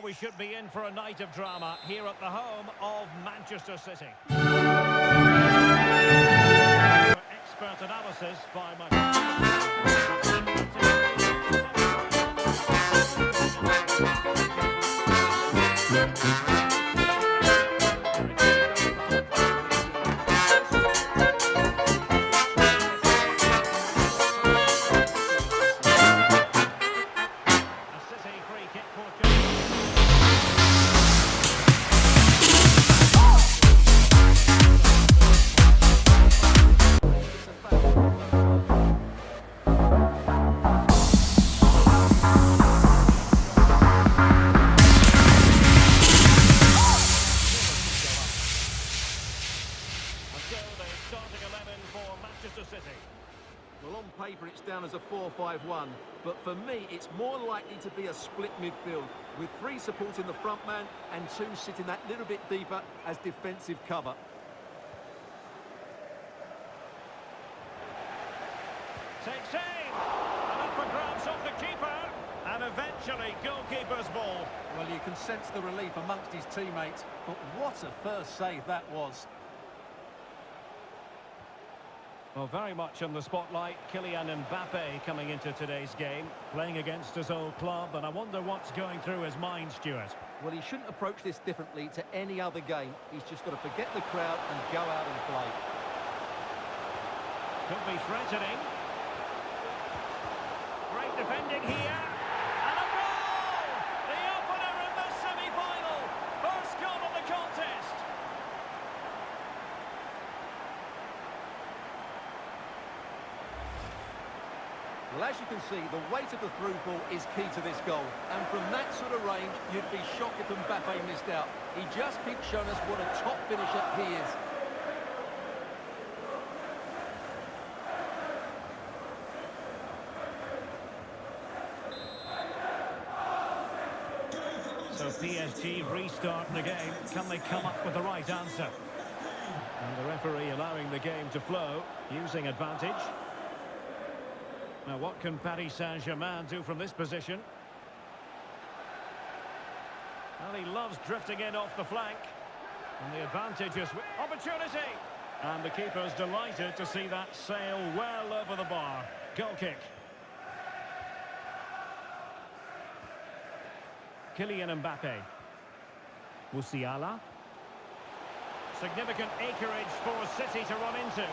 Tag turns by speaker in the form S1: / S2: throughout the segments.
S1: we should be in for a night of drama here at the home of Manchester City. Expert analysis by my...
S2: As a 4-5-1, but for me it's more likely to be a split midfield with 3 supporting the front man and 2 sitting that little bit deeper as defensive cover.
S1: Takes aim, and up for grabs off the keeper, and eventually goalkeeper's ball.
S2: Well, you can sense the relief amongst his teammates, but what a first save that was.
S1: Well, very much in the spotlight, Kylian Mbappe coming into today's game, playing against his old club, and I wonder what's going through his mind, Stuart.
S2: Well, he shouldn't approach this differently to any other game. He's just got to forget the crowd and go out and play.
S1: Could be threatening. Great defending here. And a goal! The opener in the semi-final. First goal of the contest.
S2: Well, as you can see, the weight of the through ball is key to this goal. And from that sort of range, you'd be shocked if Mbappe missed out. He just keeps showing us what a top finisher he is.
S1: So PSG restart the game. Can they come up with the right answer? And the referee allowing the game to flow, using advantage. Now, what can Paris Saint-Germain do from this position? Well, he loves drifting in off the flank. And the advantage is... Opportunity! And the keeper's delighted to see that sail well over the bar. Goal kick. Kylian Mbappe. Musiala. Significant acreage for City to run into.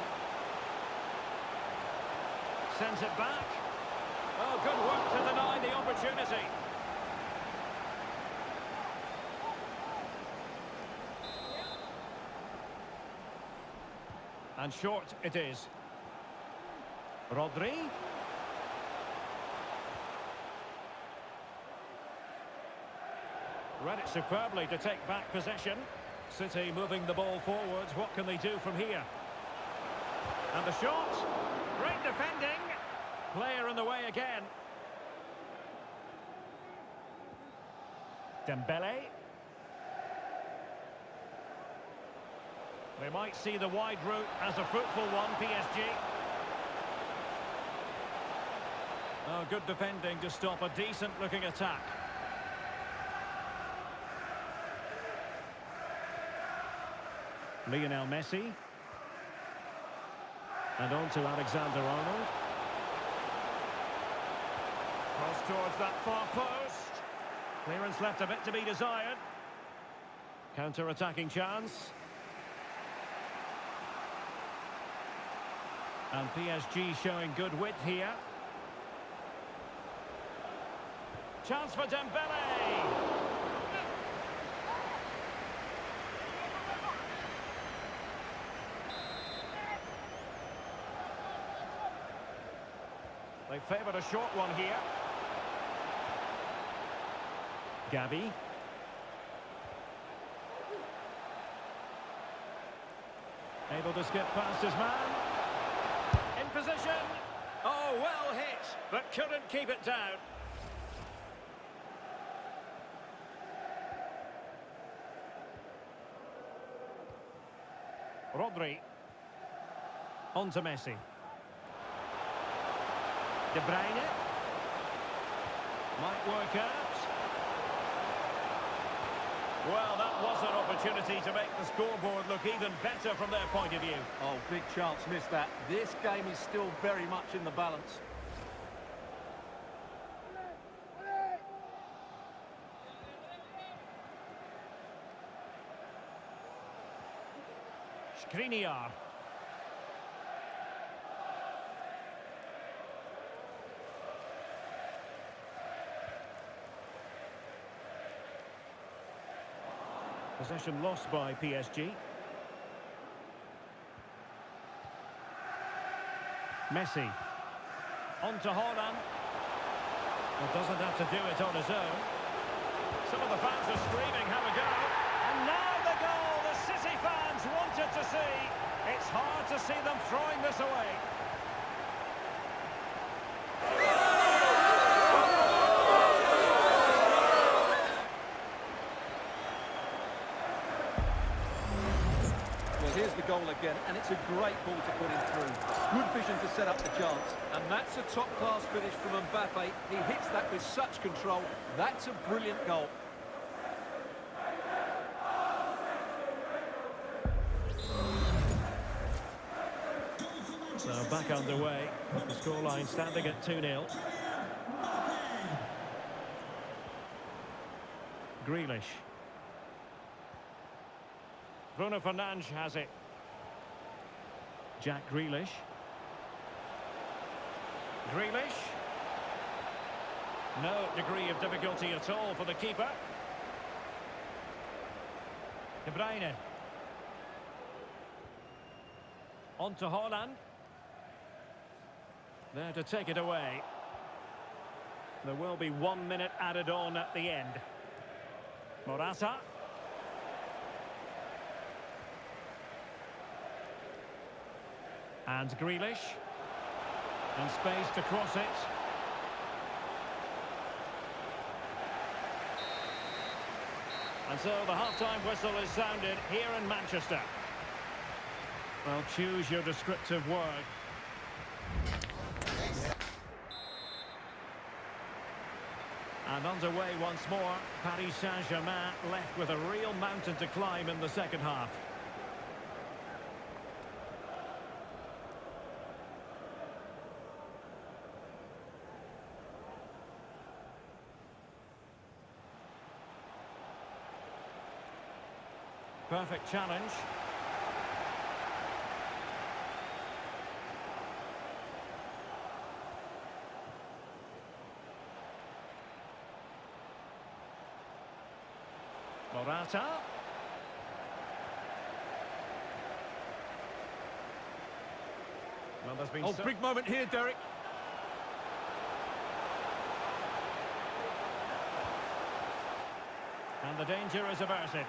S1: Sends it back. Oh, good work to deny the opportunity. And short it is. Rodri. Read it superbly to take back possession. City moving the ball forwards. What can they do from here? And the shot. Great defending. Player in the way again. Dembele. We might see the wide route as a fruitful one, PSG. Oh, good defending to stop a decent-looking attack. Lionel Messi. And on to Alexander-Arnold. Cross towards that far post. Clearance left a bit to be desired. Counter-attacking chance. And PSG showing good width here. Chance for Dembele. They favoured a short one here. Gavi. Able to skip past his man. In position. Oh, well hit, but couldn't keep it down. Rodri. On to Messi. De Bruyne. Might work out. Well, that was an opportunity to make the scoreboard look even better from their point of view.
S2: Oh, big chance missed that. This game is still very much in the balance.
S1: Skriniar. Possession lost by PSG. Messi. On to Haaland. Well, doesn't have to do it on his own. Some of the fans are screaming, have a go. And now the goal the City fans wanted to see. It's hard to see them throwing this away.
S2: Here's the goal again, and it's a great ball to put him through. Good vision to set up the chance, and that's a top-class finish from Mbappe. He hits that with such control. That's a brilliant goal.
S1: So back underway, the scoreline standing at 2-0. Grealish. Bruno Fernandes has it. Jack Grealish. Grealish. No degree of difficulty at all for the keeper. Germaindوو. On to Haaland. There to take it away. There will be 1 minute added on at the end. Morata. And Grealish. And space to cross it. And so the half-time whistle is sounded here in Manchester. Well, choose your descriptive word. And underway once more, Paris Saint-Germain left with a real mountain to climb in the second half. Perfect challenge. Morata. Well, there's been
S2: big moment here, Derek.
S1: And the danger is averted.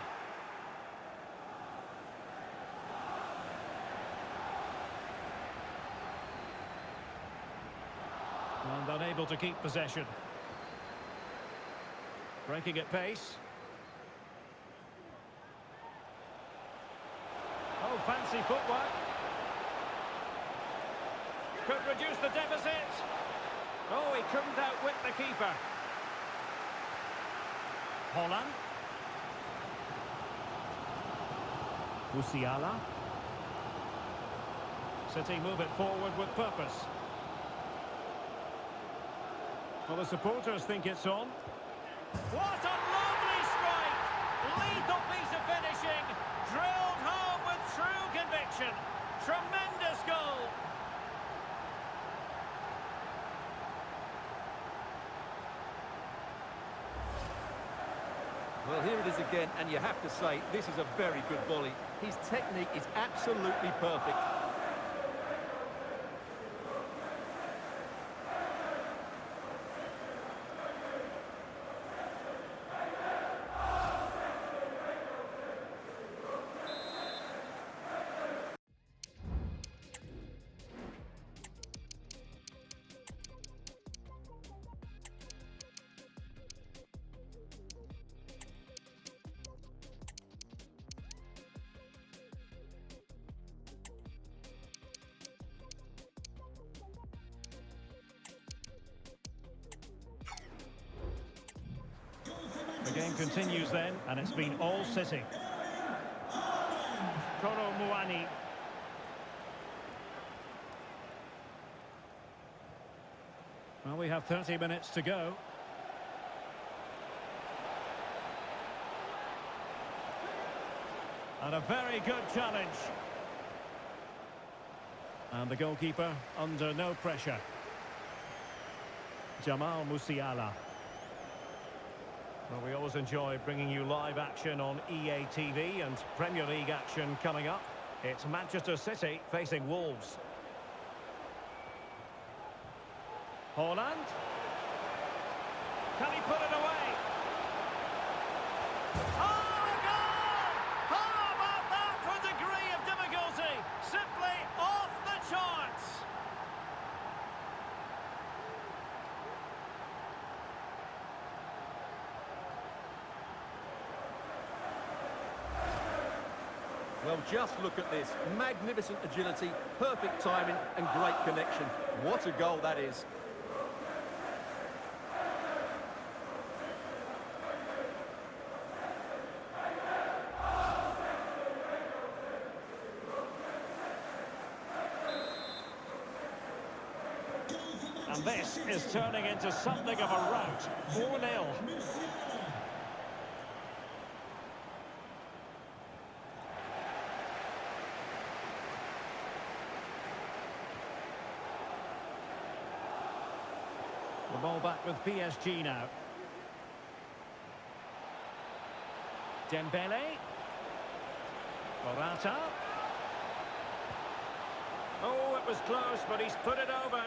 S1: And unable to keep possession. Breaking at pace. Oh, fancy footwork. Could reduce the deficit. Oh, he couldn't outwit the keeper. Haaland. Musiala. City move it forward with purpose. Well, the supporters think it's on. What a lovely strike! Lethal piece of finishing. Drilled home with true conviction. Tremendous goal.
S2: Well, here it is again, and you have to say, this is a very good volley. His technique is absolutely perfect.
S1: The game continues then, and it's been all City. Koro Muani. Well, we have 30 minutes to go. And a very good challenge. And the goalkeeper under no pressure. Jamal Musiala. Well, we always enjoy bringing you live action on EA TV and Premier League action coming up. It's Manchester City facing Wolves. Haaland. Can he put it away? Oh, goal! How about that for a degree of difficulty? Simply off the charts.
S2: Well, just look at this. Magnificent agility, perfect timing and great connection. What a goal that is.
S1: And this is turning into something of a rout. 4-0. The ball back with PSG now. Dembele. Morata. Oh, it was close, but he's put it over.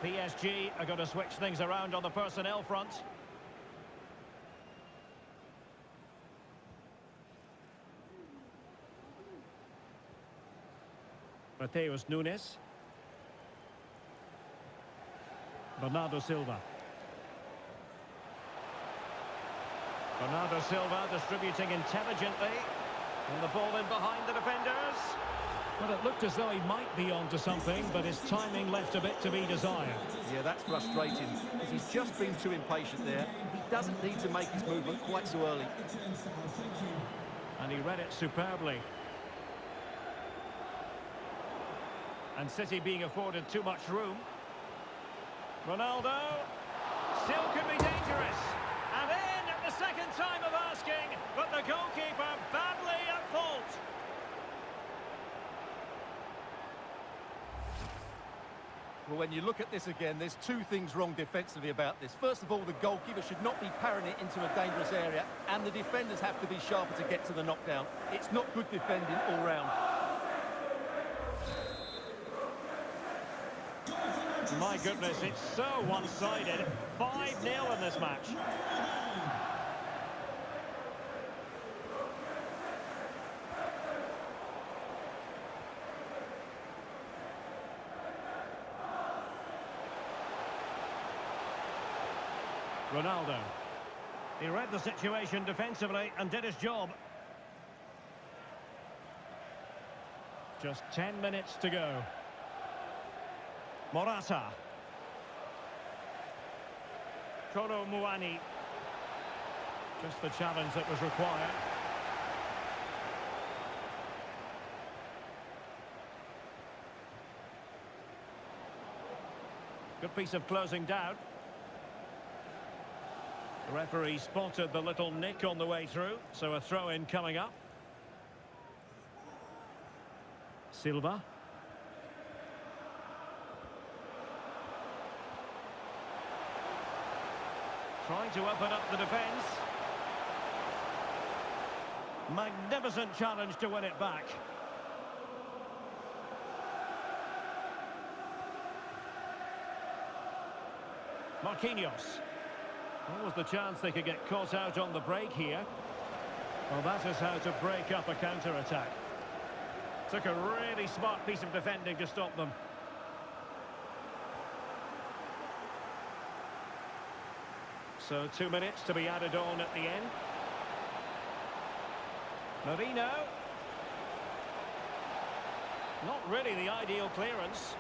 S1: PSG are going to switch things around on the personnel front. Mateus Nunes. Bernardo Silva. Bernardo Silva distributing intelligently. And the ball in behind the defenders. Well, it looked as though he might be onto something, but his timing left a bit to be desired.
S2: Yeah, that's frustrating, because he's just been too impatient there. He doesn't need to make his movement quite so early.
S1: And he read it superbly. And City being afforded too much room. Ronaldo. Still could be dangerous. And in at the second time of asking, but the goalkeeper badly at fault.
S2: Well, when you look at this again, there's two things wrong defensively about this. First of all, the goalkeeper should not be parrying it into a dangerous area, and the defenders have to be sharper to get to the knockdown. It's not good defending all round.
S1: My goodness, it's so one-sided. 5-0 in this match. Ronaldo. He read the situation defensively and did his job. Just 10 minutes to go. Morata. Koro Muani. Just the challenge that was required. Good piece of closing down. The referee spotted the little nick on the way through, so a throw-in coming up. Silva. Trying to open up the defence. Magnificent challenge to win it back. Marquinhos. What was the chance they could get caught out on the break here? Well, that is how to break up a counter-attack. Took a really smart piece of defending to stop them. So 2 minutes to be added on at the end. Marino. Not really the ideal clearance.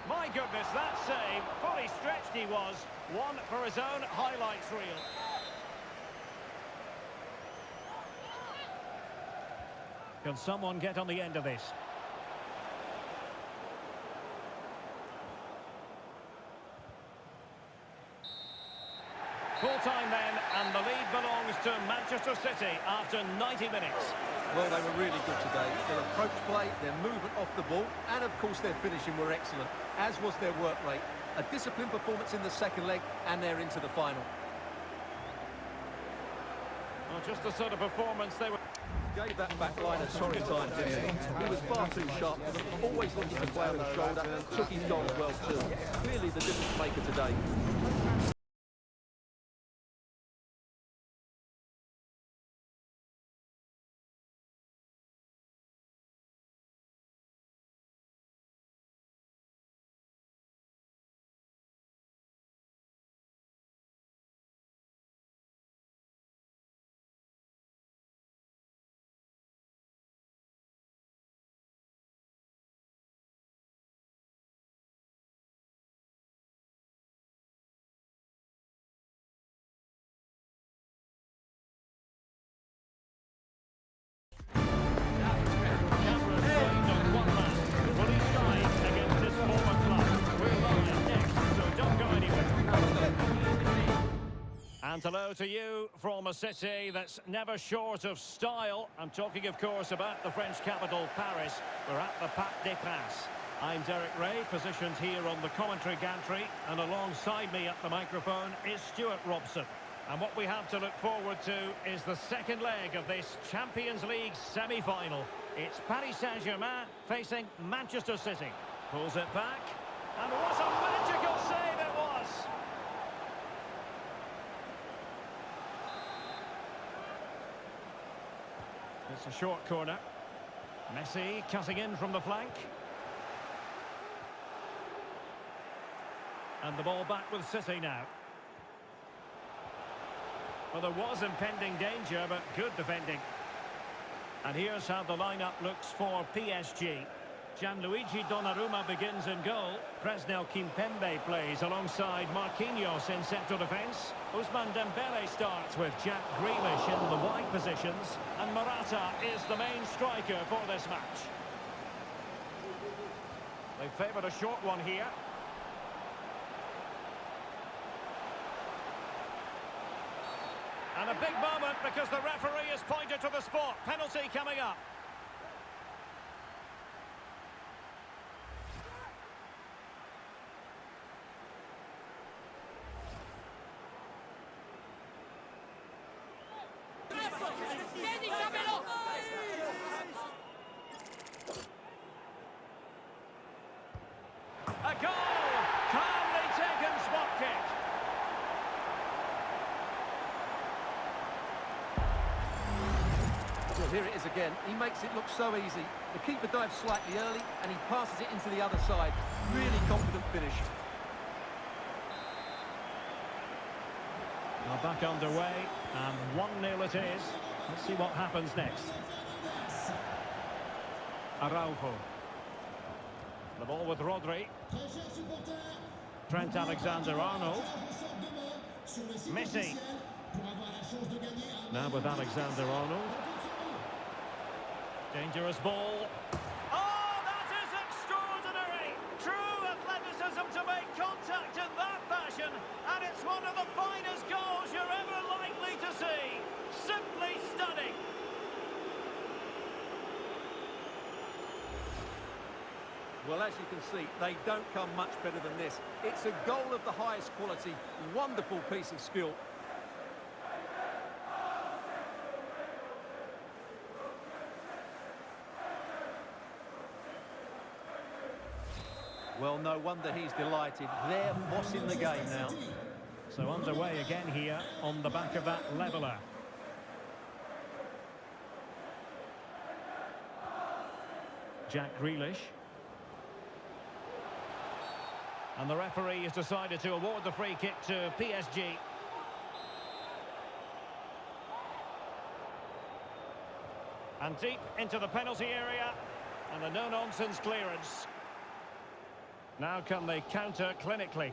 S1: My goodness, that save, fully stretched he was. One for his own highlights reel. Can someone get on the end of this? Full time then, and the lead belongs to Manchester City after 90 minutes.
S2: Well, they were really good today. Their approach play, their movement off the ball, and of course their finishing were excellent, as was their work rate. A disciplined performance in the second leg, and they're into the final.
S1: Well, just the sort of performance they were...
S2: Gave that back line a sorry time, didn't he? He was far too sharp, always looking to play on the shoulder, took his goals well too. Clearly the difference maker today.
S1: And hello to you from a city that's never short of style. I'm talking, of course, about the French capital, Paris. We're at the Parc des Princes. I'm Derek Ray, positioned here on the commentary gantry, and alongside me at the microphone is Stuart Robson. And what we have to look forward to is the second leg of this Champions League semi-final. It's Paris Saint-Germain facing Manchester City. Pulls it back, and what a magical save it was! It's a short corner. Messi cutting in from the flank. And the ball back with City now. Well, there was impending danger, but good defending. And here's how the lineup looks for PSG. Gianluigi Donnarumma begins in goal. Presnel Kimpembe plays alongside Marquinhos in central defence. Ousmane Dembele starts with Jack Grealish in the wide positions. And Morata is the main striker for this match. They favoured a short one here. And a big moment because the referee has pointed to the spot. Penalty coming up. A goal! Calmly taken spot kick.
S2: Well, here it is again. He makes it look so easy. The keeper dives slightly early, and he passes it into the other side. Really confident finish.
S1: Now back underway, and 1-0 it is. Let's see what happens next. Araujo. The ball with Rodri. Trent Alexander-Arnold. Messi. Now with Alexander-Arnold. Dangerous ball. Oh, that is extraordinary! True athleticism to make contact in that fashion, and it's one of the finest goals you're ever likely to see. Simply stunning.
S2: Well, as you can see, they don't come much better than this. It's a goal of the highest quality. Wonderful piece of skill. Well, no wonder he's delighted. They're bossing the game now.
S1: So underway again here on the back of that leveller. Jack Grealish. And the referee has decided to award the free kick to PSG. And deep into the penalty area. And a no-nonsense clearance. Now can they counter clinically?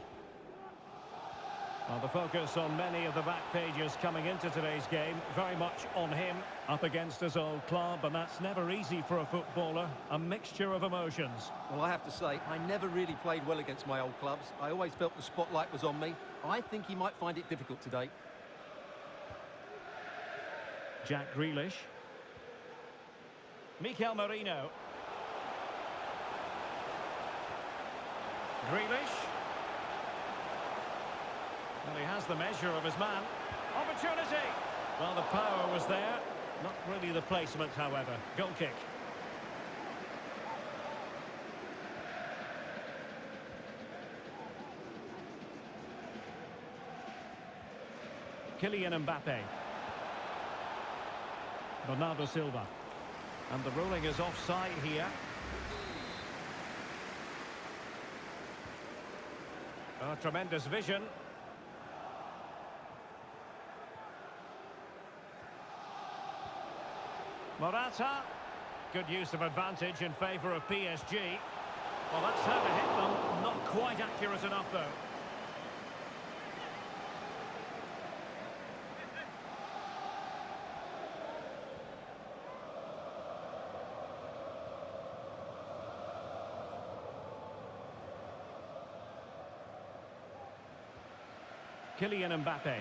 S1: Well, the focus on many of the back pages coming into today's game, very much on him, up against his old club, and that's never easy for a footballer, a mixture of emotions.
S2: Well, I have to say, I never really played well against my old clubs. I always felt the spotlight was on me. I think he might find it difficult today.
S1: Jack Grealish. Mikel Merino. Grealish. Well, he has the measure of his man. Opportunity! Well, the power was there. Not really the placement, however. Goal kick. Kylian Mbappe. Bernardo Silva. And the ruling is offside here. Oh, tremendous vision. Morata. Good use of advantage in favour of PSG. Well, that's how to hit them. Not quite accurate enough, though. Kylian Mbappe.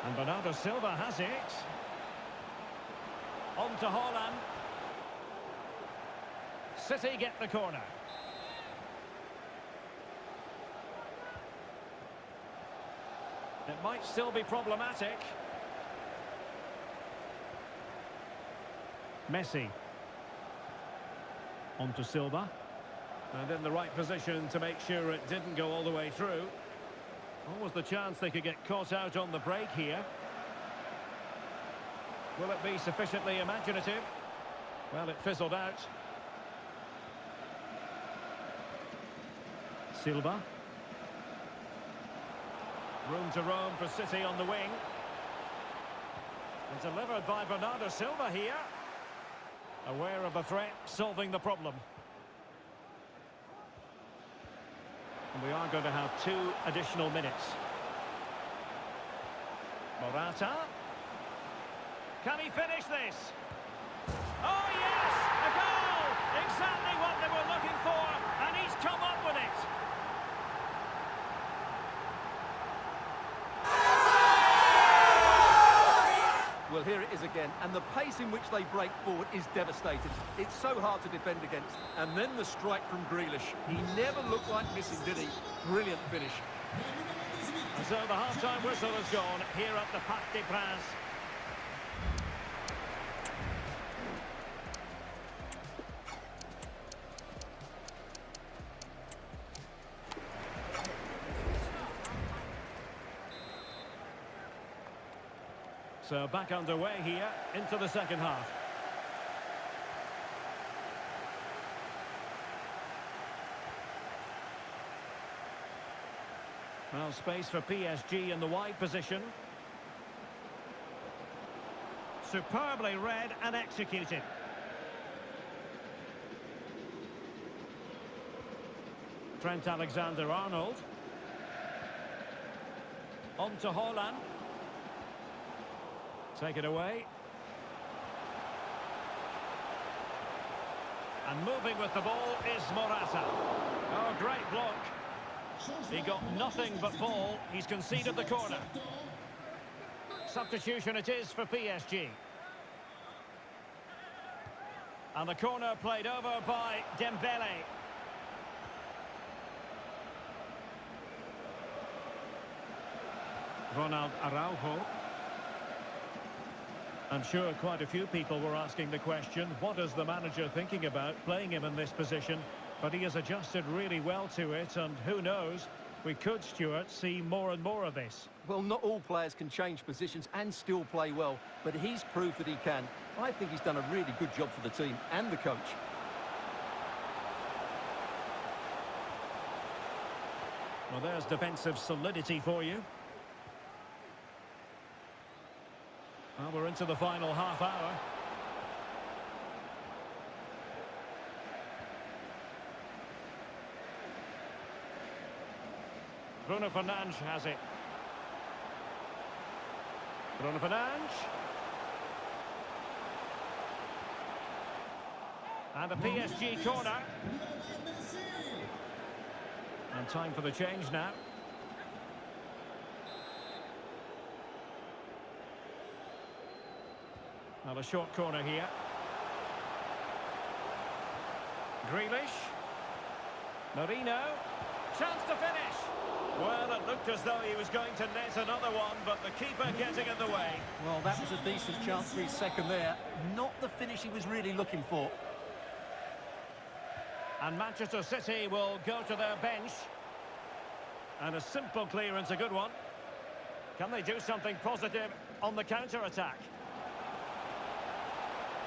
S1: And Bernardo Silva has it. On to Haaland. City get the corner. It might still be problematic. Messi. On to Silva. And in the right position to make sure it didn't go all the way through. Always the chance they could get caught out on the break here. Will it be sufficiently imaginative? Well, it fizzled out. Silva. Room to roam for City on the wing. And delivered by Bernardo Silva here. Aware of the threat, solving the problem. And we are going to have 2 additional minutes. Morata. Can he finish this? Oh, yes! A goal! Exactly what they were looking for, and he's come up with it.
S2: Well, here it is again, and the pace in which they break forward is devastating. It's so hard to defend against. And then the strike from Grealish. He never looked like missing, did he? Brilliant finish.
S1: And so the half-time whistle has gone here at the Parc des Princes. So back underway here into the second half. Well, space for PSG in the wide position. Superbly read and executed. Trent Alexander-Arnold. On to Haaland. Take it away. And moving with the ball is Morata. Oh, great block. He got nothing but ball. He's conceded the corner. Substitution it is for PSG. And the corner played over by Dembele. Ronald Araujo. I'm sure quite a few people were asking the question, what is the manager thinking about playing him in this position? But he has adjusted really well to it, and who knows, we could, Stuart, see more and more of this.
S2: Well, not all players can change positions and still play well, but he's proved that he can. I think he's done a really good job for the team and the coach.
S1: Well, there's defensive solidity for you. Well, we're into the final half hour. Bruno Fernandes has it. Bruno Fernandes. And the PSG corner. And time for the change now. Now a short corner here. Grealish. Marino. Chance to finish. Well, it looked as though he was going to net another one, but the keeper getting in the way.
S2: Well, that was a decent chance for his second there. Not the finish he was really looking for.
S1: And Manchester City will go to their bench. And a simple clearance, a good one. Can they do something positive on the counter-attack?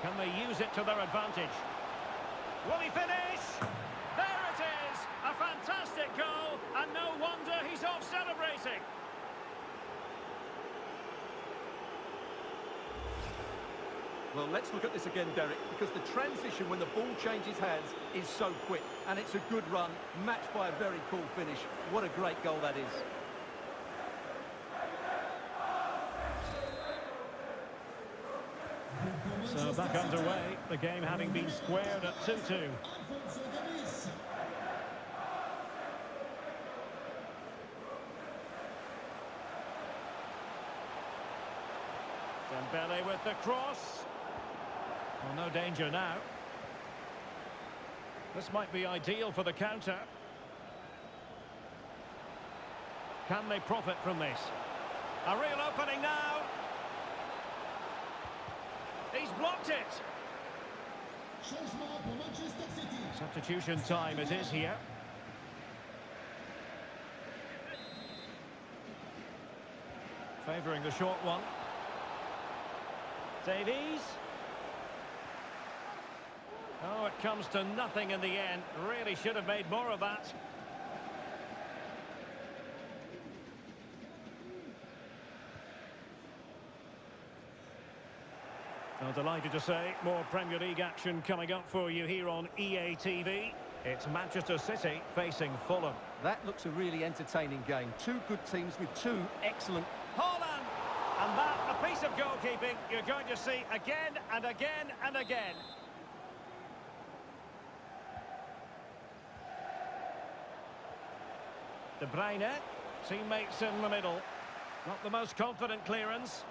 S1: Can they use it to their advantage? Will he finish? There it is! A fantastic goal, and no wonder he's off celebrating.
S2: Well, let's look at this again, Derek, because the transition when the ball changes hands is so quick, and it's a good run, matched by a very cool finish. What a great goal that is.
S1: So back underway, the game having been squared at 2-2. Dembele with the cross. Well, no danger now. This might be ideal for the counter. Can they profit from this? A real opening now. He's blocked it. Substitution time it is here. Favouring the short one. Davies. Oh, it comes to nothing in the end. Really should have made more of that. Well, delighted to say, more Premier League action coming up for you here on EA TV. It's Manchester City facing Fulham.
S2: That looks a really entertaining game. Two good teams with two excellent...
S1: Haaland! And that, a piece of goalkeeping you're going to see again and again and again. De Bruyne, teammates in the middle. Not the most confident clearance.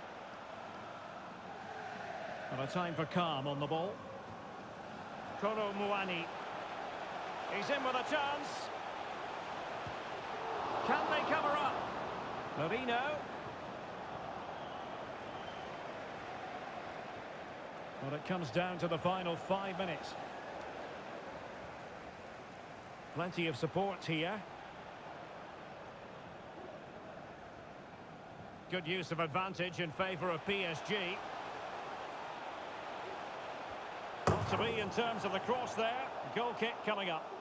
S1: And a time for calm on the ball. Kolo Muani. He's in with a chance. Can they cover up? Marino. Well, it comes down to the final 5 minutes. Plenty of support here. Good use of advantage in favour of PSG. Not to be in terms of the cross there. Goal kick coming up.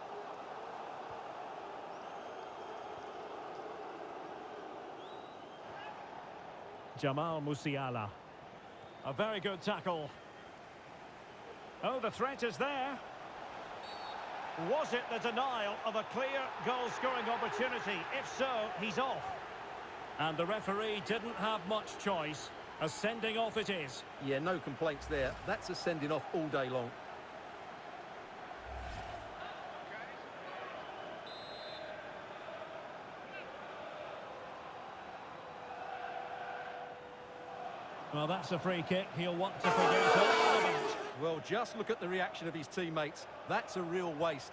S1: Jamal Musiala. A very good tackle. Oh, the threat is there. Was it the denial of a clear goal-scoring opportunity? If so, he's off. And the referee didn't have much choice. A sending off it is.
S2: Yeah, no complaints there. That's a sending off all day long.
S1: Well, that's a free kick. He'll want to forget all about it.
S2: Well, just look at the reaction of his teammates. That's a real waste.